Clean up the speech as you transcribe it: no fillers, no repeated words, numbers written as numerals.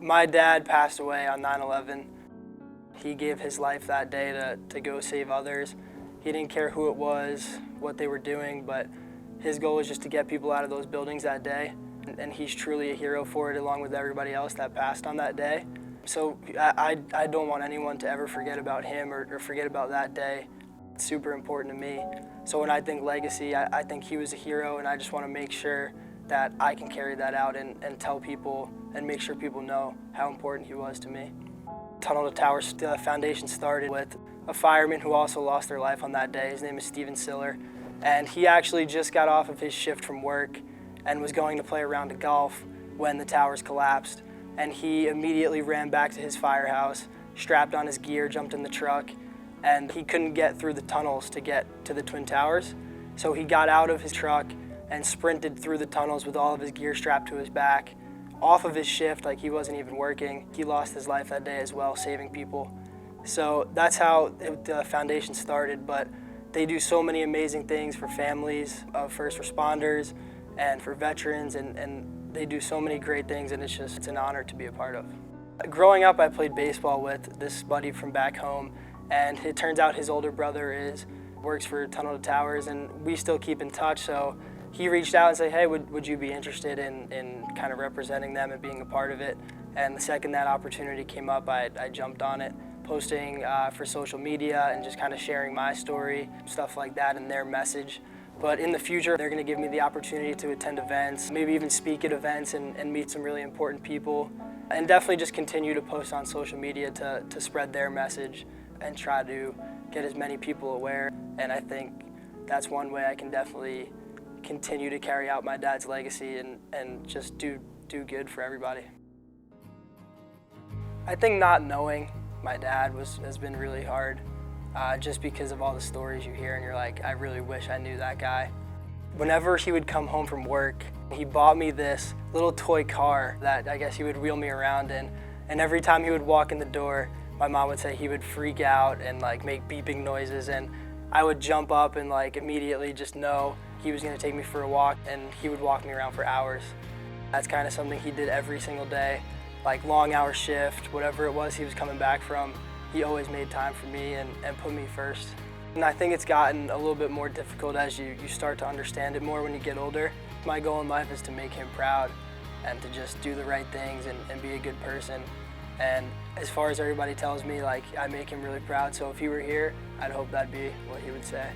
My dad passed away on 9/11. He gave his life that day to go save others. He didn't care who it was, what they were doing, but his goal was just to get people out of those buildings that day. And he's truly a hero for it, along with everybody else that passed on that day. So I don't want anyone to ever forget about him or forget about that day. It's super important to me. So when I think legacy, I think he was a hero, and I just want to make sure that I can carry that out and tell people and make sure people know how important he was to me. Tunnel to Towers Foundation started with a fireman who also lost their life on that day. His name is Steven Siller, and he actually just got off of his shift from work and was going to play a round of golf when the towers collapsed. And he immediately ran back to his firehouse, strapped on his gear, jumped in the truck, and he couldn't get through the tunnels to get to the Twin Towers. So he got out of his truck and sprinted through the tunnels with all of his gear strapped to his back, off of his shift, like he wasn't even working. He lost his life that day as well, saving people. So that's how the foundation started, but they do so many amazing things for families of first responders and for veterans, and they do so many great things, and it's an honor to be a part of. Growing up, I played baseball with this buddy from back home, and it turns out his older brother works for Tunnel to Towers, and we still keep in touch. So he reached out and said, hey, would you be interested in kind of representing them and being a part of it? And the second that opportunity came up, I jumped on it, posting for social media and just kind of sharing my story, stuff like that, and their message. But in the future, they're going to give me the opportunity to attend events, maybe even speak at events and meet some really important people, and definitely just continue to post on social media to spread their message and try to get as many people aware. And I think that's one way I can definitely continue to carry out my dad's legacy and just do good for everybody. I think not knowing my dad has been really hard, just because of all the stories you hear and you're like, I really wish I knew that guy. Whenever he would come home from work, he bought me this little toy car that I guess he would wheel me around in, and every time he would walk in the door, my mom would say he would freak out and like make beeping noises, and I would jump up and like immediately just know he was going to take me for a walk, and he would walk me around for hours. That's kind of something he did every single day, like long hour shift, whatever it was he was coming back from. He always made time for me and put me first. And I think it's gotten a little bit more difficult as you start to understand it more when you get older. My goal in life is to make him proud and to just do the right things and be a good person. And as far as everybody tells me, like, I make him really proud, so if he were here, I'd hope that'd be what he would say.